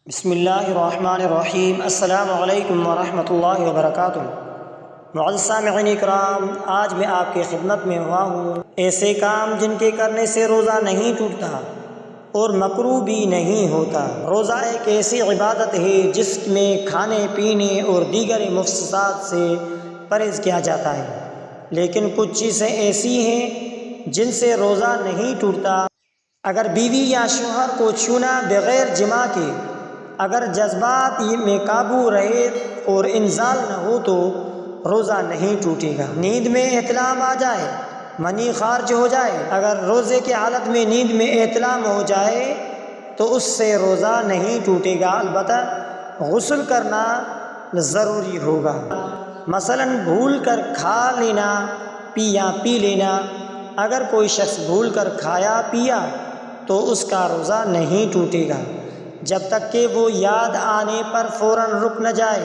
بسم اللہ الرحمن الرحیم۔ السلام علیکم ورحمۃ اللہ وبرکاتہ۔ معزز سامعین اکرام، آج میں آپ کی خدمت میں ہوا ہوں ایسے کام جن کے کرنے سے روزہ نہیں ٹوٹتا اور مکروہ بھی نہیں ہوتا۔ روزہ ایک ایسی عبادت ہے جس میں کھانے پینے اور دیگر مفسدات سے پرہیز کیا جاتا ہے، لیکن کچھ چیزیں ایسی ہیں جن سے روزہ نہیں ٹوٹتا۔ اگر بیوی یا شوہر کو چھونا بغیر جماع کے، اگر جذبات میں قابو رہے اور انزال نہ ہو تو روزہ نہیں ٹوٹے گا۔ نیند میں احتلام آ جائے، منی خارج ہو جائے، اگر روزے کی حالت میں نیند میں احتلام ہو جائے تو اس سے روزہ نہیں ٹوٹے گا، البتہ غسل کرنا ضروری ہوگا۔ مثلا بھول کر کھا لینا یا پی لینا، اگر کوئی شخص بھول کر کھایا پیا تو اس کا روزہ نہیں ٹوٹے گا جب تک کہ وہ یاد آنے پر فوراً رک نہ جائے۔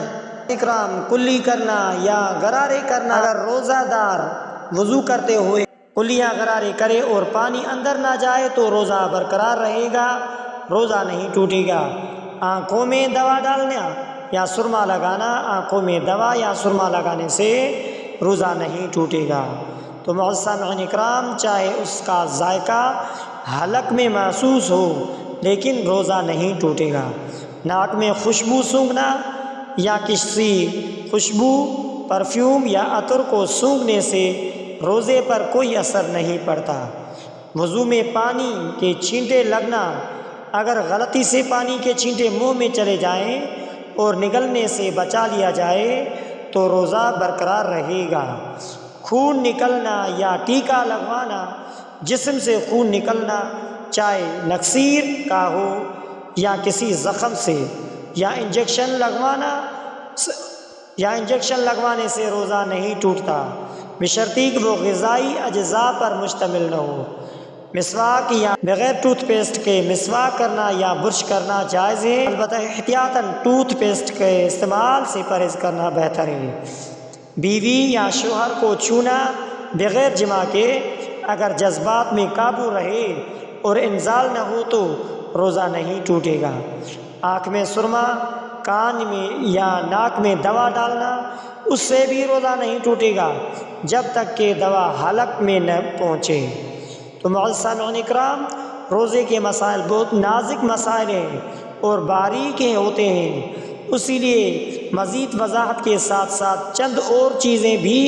اکرام کلی کرنا یا غرارے کرنا، اگر روزہ دار وضو کرتے ہوئے کلیاں غرارے کرے اور پانی اندر نہ جائے تو روزہ برقرار رہے گا، روزہ نہیں ٹوٹے گا۔ آنکھوں میں دوا ڈالنا یا سرما لگانا، آنکھوں میں دوا یا سرما لگانے سے روزہ نہیں ٹوٹے گا۔ تو معزز سامعین اکرام، چاہے اس کا ذائقہ حلق میں محسوس ہو لیکن روزہ نہیں ٹوٹے گا۔ ناک میں خوشبو سونگھنا یا کسی خوشبو، پرفیوم یا عطر کو سونگھنے سے روزے پر کوئی اثر نہیں پڑتا۔ وضو میں پانی کے چھینٹے لگنا، اگر غلطی سے پانی کے چھینٹے منہ میں چلے جائیں اور نگلنے سے بچا لیا جائے تو روزہ برقرار رہے گا۔ خون نکلنا یا ٹیکا لگوانا، جسم سے خون نکلنا چاہے نکسیر کا ہو یا کسی زخم سے، یا انجیکشن لگوانے سے روزہ نہیں ٹوٹتا، بشرطیکہ کہ وہ غذائی اجزاء پر مشتمل نہ ہو۔ مسواک یا بغیر ٹوتھ پیسٹ کے مسواک کرنا یا برش کرنا جائز ہے، البتہ احتیاطاً ٹوتھ پیسٹ کے استعمال سے پرہیز کرنا بہتر ہے۔ بیوی یا شوہر کو چھونا بغیر جماع کے، اگر جذبات میں قابو رہے اور انزال نہ ہو تو روزہ نہیں ٹوٹے گا۔ آنکھ میں سرما، کان میں یا ناک میں دوا ڈالنا، اس سے بھی روزہ نہیں ٹوٹے گا جب تک کہ دوا حلق میں نہ پہنچے۔ تو معزز سامعین اکرام، روزے کے مسائل بہت نازک مسائل ہیں اور باریک ہوتے ہیں، اسی لیے مزید وضاحت کے ساتھ ساتھ چند اور چیزیں بھی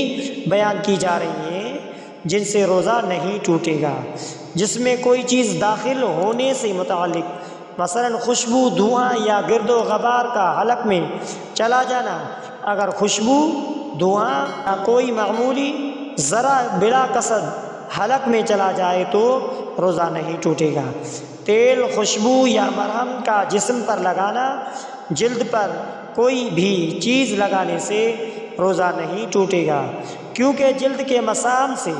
بیان کی جا رہی ہیں جن سے روزہ نہیں ٹوٹے گا۔ جس میں کوئی چیز داخل ہونے سے متعلق، مثلا خوشبو، دھواں یا گرد و غبار کا حلق میں چلا جانا، اگر خوشبو، دھواں یا کوئی معمولی ذرہ بلا قصد حلق میں چلا جائے تو روزہ نہیں ٹوٹے گا۔ تیل، خوشبو یا مرہم کا جسم پر لگانا، جلد پر کوئی بھی چیز لگانے سے روزہ نہیں ٹوٹے گا، کیونکہ جلد کے مسام سے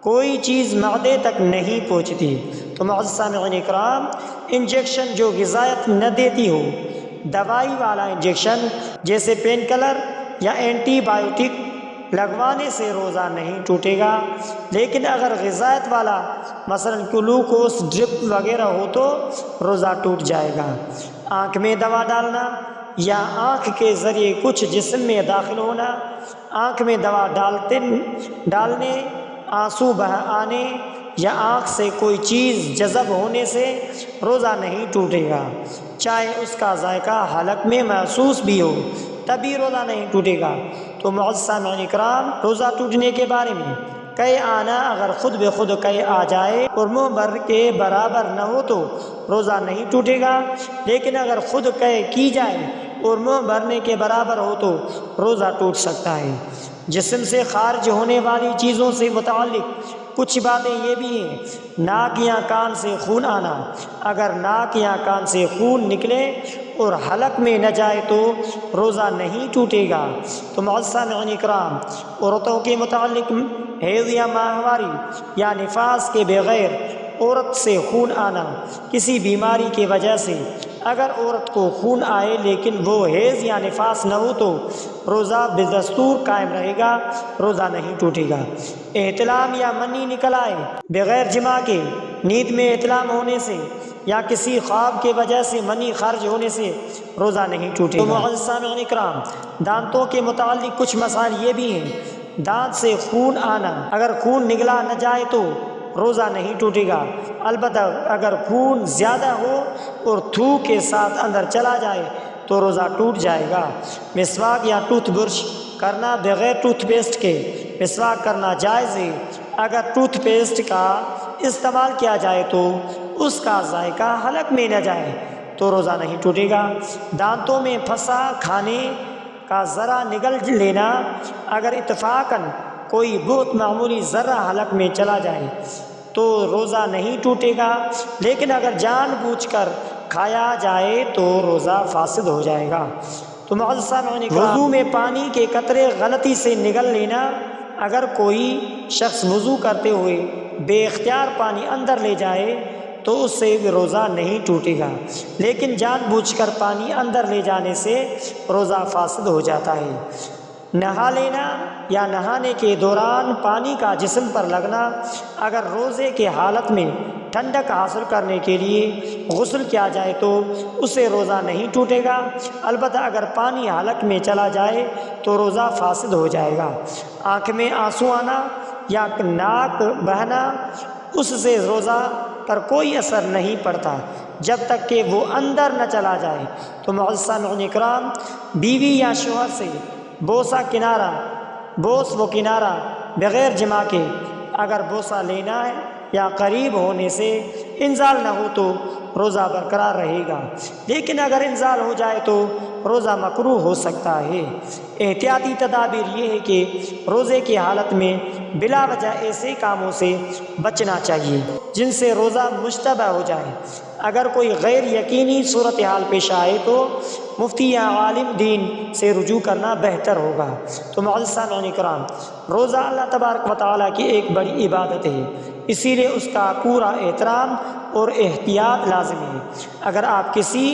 کوئی چیز معدے تک نہیں پہنچتی۔ تو معزز سامعین اکرام، انجیکشن جو غذائیت نہ دیتی ہو، دوائی والا انجیکشن جیسے پین کلر یا اینٹی بایوٹک لگوانے سے روزہ نہیں ٹوٹے گا، لیکن اگر غذائیت والا مثلا گلوکوز ڈرپ وغیرہ ہو تو روزہ ٹوٹ جائے گا۔ آنکھ میں دوا ڈالنا یا آنکھ کے ذریعے کچھ جسم میں داخل ہونا، آنکھ میں دوا ڈالنے، آنسو بہہ آنے یا آنکھ سے کوئی چیز جذب ہونے سے روزہ نہیں ٹوٹے گا، چاہے اس کا ذائقہ حلق میں محسوس بھی ہو، تبھی روزہ نہیں ٹوٹے گا۔ تو معزز سامعین اکرام، روزہ ٹوٹنے کے بارے میں قے آنا، اگر خود بخود قے آ جائے اور منہ بھر کے برابر نہ ہو تو روزہ نہیں ٹوٹے گا، لیکن اگر خود قے کی جائے اور منہ بھرنے کے برابر ہو تو روزہ ٹوٹ سکتا ہے۔ جسم سے خارج ہونے والی چیزوں سے متعلق کچھ باتیں یہ بھی ہیں، ناک یا کان سے خون آنا، اگر ناک یا کان سے خون نکلے اور حلق میں نہ جائے تو روزہ نہیں ٹوٹے گا۔ تو معزز سامعین اکرام، عورتوں کے متعلق حیض یا ماہواری یا نفاس کے بغیر عورت سے خون آنا کسی بیماری کی وجہ سے، اگر عورت کو خون آئے لیکن وہ حیض یا نفاس نہ ہو تو روزہ بدستور قائم رہے گا، روزہ نہیں ٹوٹے گا۔ احتلام یا منی نکل آئے بغیر جماع کے، نیند میں احتلام ہونے سے یا کسی خواب کی وجہ سے منی خارج ہونے سے روزہ نہیں ٹوٹے گا۔ تو معزز سامعین اکرام، دانتوں کے متعلق کچھ مسائل یہ بھی ہیں۔ دانت سے خون آنا، اگر خون نگلا نہ جائے تو روزہ نہیں ٹوٹے گا، البتہ اگر خون زیادہ ہو اور تھوک کے ساتھ اندر چلا جائے تو روزہ ٹوٹ جائے گا۔ مسواک یا ٹوتھ برش کرنا بغیر ٹوتھ پیسٹ کے مسواک کرنا جائز ہے۔ اگر ٹوتھ پیسٹ کا استعمال کیا جائے تو اس کا ذائقہ حلق میں نہ جائے تو روزہ نہیں ٹوٹے گا۔ دانتوں میں پھنسا کھانے کا ذرہ نگل لینا، اگر اتفاقاً کوئی بہت معمولی ذرہ حلق میں چلا جائے تو روزہ نہیں ٹوٹے گا، لیکن اگر جان بوجھ کر کھایا جائے تو روزہ فاسد ہو جائے گا۔ تو معزز سامعین اکرام، وضو میں پانی کے قطرے غلطی سے نگل لینا، اگر کوئی شخص وضو کرتے ہوئے بے اختیار پانی اندر لے جائے تو اس سے روزہ نہیں ٹوٹے گا، لیکن جان بوجھ کر پانی اندر لے جانے سے روزہ فاسد ہو جاتا ہے۔ نہا لینا یا نہانے کے دوران پانی کا جسم پر لگنا، اگر روزے کے حالت میں ٹھنڈک حاصل کرنے کے لیے غسل کیا جائے تو اسے روزہ نہیں ٹوٹے گا، البتہ اگر پانی حلق میں چلا جائے تو روزہ فاسد ہو جائے گا۔ آنکھ میں آنسو آنا یا ناک بہنا، اس سے روزہ پر کوئی اثر نہیں پڑتا جب تک کہ وہ اندر نہ چلا جائے۔ تو معزز سامعین اکرام، بیوی یا شوہر سے بوس و کنارہ بغیر جماع کے اگر بوسہ لینا ہے یا قریب ہونے سے انزال نہ ہو تو روزہ برقرار رہے گا، لیکن اگر انزال ہو جائے تو روزہ مکروہ ہو سکتا ہے۔ احتیاطی تدابیر یہ ہے کہ روزے کی حالت میں بلا وجہ ایسے کاموں سے بچنا چاہیے جن سے روزہ مشتبہ ہو جائے۔ اگر کوئی غیر یقینی صورتحال پیش آئے تو مفتی یا عالم دین سے رجوع کرنا بہتر ہوگا۔ تو معزز سامعین کرام، روزہ اللہ تبارک و تعالیٰ کی ایک بڑی عبادت ہے، اسی لیے اس کا پورا احترام اور احتیاط لازم ہے۔ اگر آپ کسی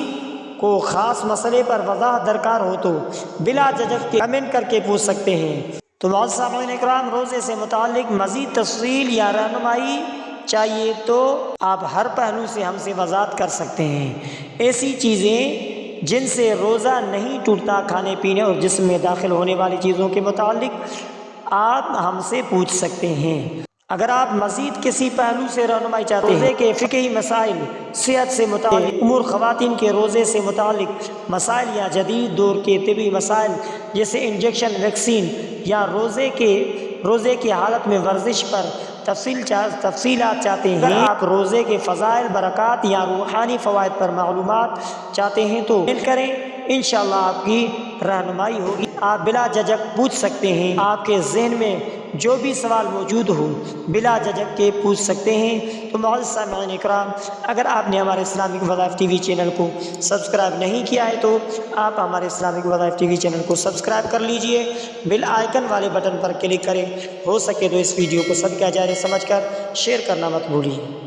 کو خاص مسئلے پر وضاحت درکار ہو تو بلا جھجک کمنٹ کر کے پوچھ سکتے ہیں۔ تو معزز سامعین اکرام، روزے سے متعلق مزید تفصیل یا رہنمائی چاہیے تو آپ ہر پہلو سے ہم سے وضاحت کر سکتے ہیں۔ ایسی چیزیں جن سے روزہ نہیں ٹوٹتا، کھانے پینے اور جسم میں داخل ہونے والی چیزوں کے متعلق آپ ہم سے پوچھ سکتے ہیں۔ اگر آپ مزید کسی پہلو سے رہنمائی چاہتے ہیں، روزے کے فقہی مسائل، صحت سے متعلق امور، خواتین کے روزے سے متعلق مسائل یا جدید دور کے طبی مسائل جیسے انجیکشن، ویکسین، یا روزے کی حالت میں ورزش پر تفصیلات چاہتے ہیں، آپ روزے کے فضائل، برکات یا روحانی فوائد پر معلومات چاہتے ہیں تو میل کریں، انشاءاللہ آپ کی رہنمائی ہوگی۔ آپ بلا جھجک پوچھ سکتے ہیں، آپ کے ذہن میں جو بھی سوال موجود ہو بلا جھجک کے پوچھ سکتے ہیں۔ تو معزز سامعین اکرام، اگر آپ نے ہمارے اسلامک وظائف ٹی وی چینل کو سبسکرائب نہیں کیا ہے تو آپ ہمارے اسلامک وظائف ٹی وی چینل کو سبسکرائب کر لیجئے، بیل آئیکن والے بٹن پر کلک کریں، ہو سکے تو اس ویڈیو کو صدقہ جاریہ سمجھ کر شیئر کرنا مت بھولیے۔